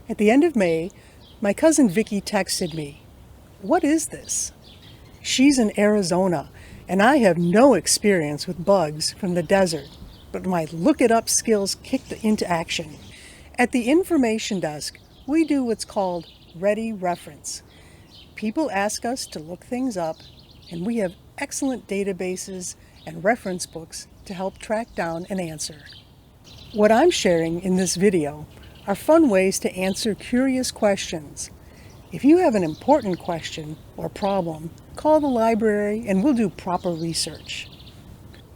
At the end of May, my cousin Vicky texted me, "What is this?" She's in Arizona, and I have no experience with bugs from the desert, but my look-it-up skills kicked into action. At the information desk, we do what's called ready reference. People ask us to look things up, and we have excellent databases and reference books to help track down an answer. What I'm sharing in this video are fun ways to answer curious questions. If you have an important question or problem, call the library and we'll do proper research.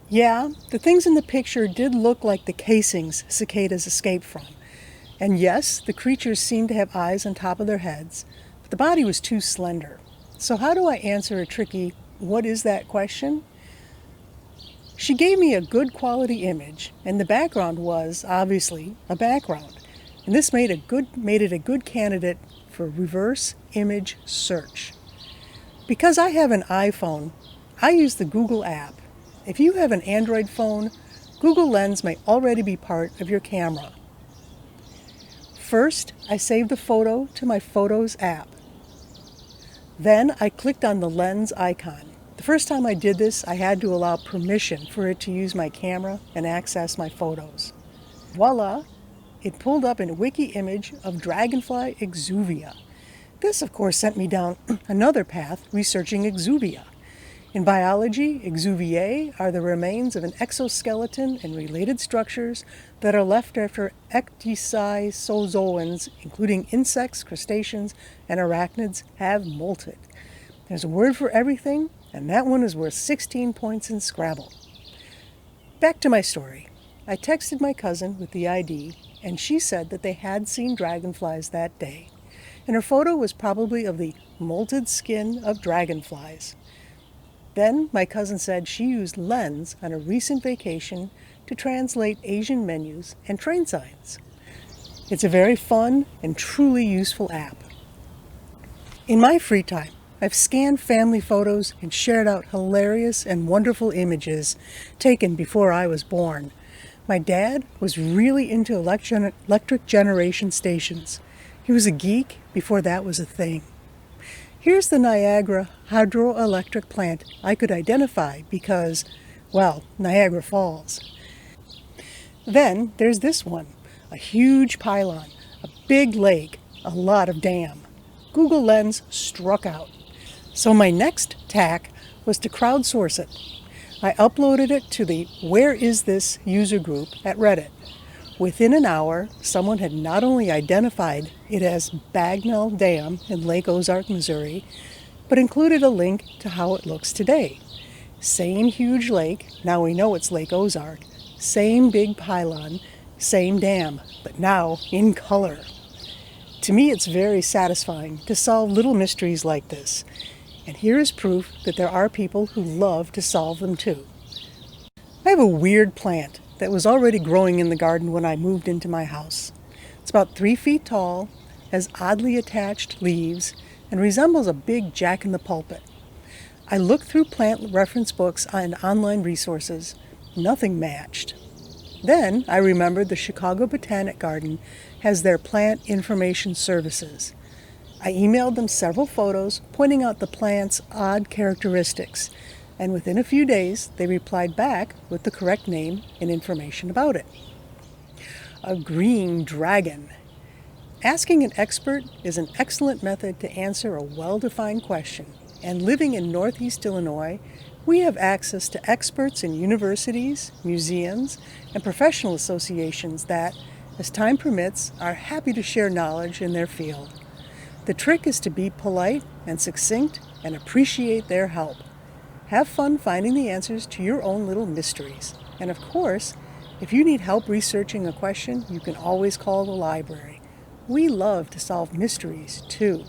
Yeah, the things in the picture did look like the casings cicadas escaped from. And yes, the creatures seemed to have eyes on top of their heads, but the body was too slender. So how do I answer a tricky, "What is that?" question? She gave me a good quality image, and the background was, obviously, a background. And this made it a good candidate for reverse image search. Because I have an iPhone, I use the Google app. If you have an Android phone, Google Lens may already be part of your camera. First, I saved the photo to my Photos app. Then I clicked on the Lens icon. The first time I did this, I had to allow permission for it to use my camera and access my photos. Voila! It pulled up a wiki image of dragonfly exuvia. This, of course, sent me down another path researching exuvia. In biology, exuviae are the remains of an exoskeleton and related structures that are left after ecdysozoans, including insects, crustaceans, and arachnids, have molted. There's a word for everything, and that one is worth 16 points in Scrabble. Back to my story. I texted my cousin with the ID, and she said that they had seen dragonflies that day. And her photo was probably of the molted skin of dragonflies. Then my cousin said she used Lens on a recent vacation to translate Asian menus and train signs. It's a very fun and truly useful app. In my free time, I've scanned family photos and shared out hilarious and wonderful images taken before I was born. My dad was really into electric generation stations. He was a geek before that was a thing. Here's the Niagara hydroelectric plant I could identify because, well, Niagara Falls. Then there's this one, a huge pylon, a big lake, a lot of dam. Google Lens struck out. So my next tack was to crowdsource it. I uploaded it to the Where Is This user group at Reddit. Within an hour, someone had not only identified it as Bagnell Dam in Lake Ozark, Missouri, but included a link to how it looks today. Same huge lake, now we know it's Lake Ozark, same big pylon, same dam, but now in color. To me, it's very satisfying to solve little mysteries like this. And here is proof that there are people who love to solve them too. I have a weird plant that was already growing in the garden when I moved into my house. It's about 3 feet tall, has oddly attached leaves, and resembles a big jack-in-the-pulpit. I looked through plant reference books and online resources. Nothing matched. Then I remembered the Chicago Botanic Garden has their plant information services. I emailed them several photos pointing out the plant's odd characteristics, and within a few days they replied back with the correct name and information about it. A green dragon. Asking an expert is an excellent method to answer a well-defined question, and living in Northeast Illinois, we have access to experts in universities, museums, and professional associations that, as time permits, are happy to share knowledge in their field. The trick is to be polite and succinct and appreciate their help. Have fun finding the answers to your own little mysteries. And of course, if you need help researching a question, you can always call the library. We love to solve mysteries too.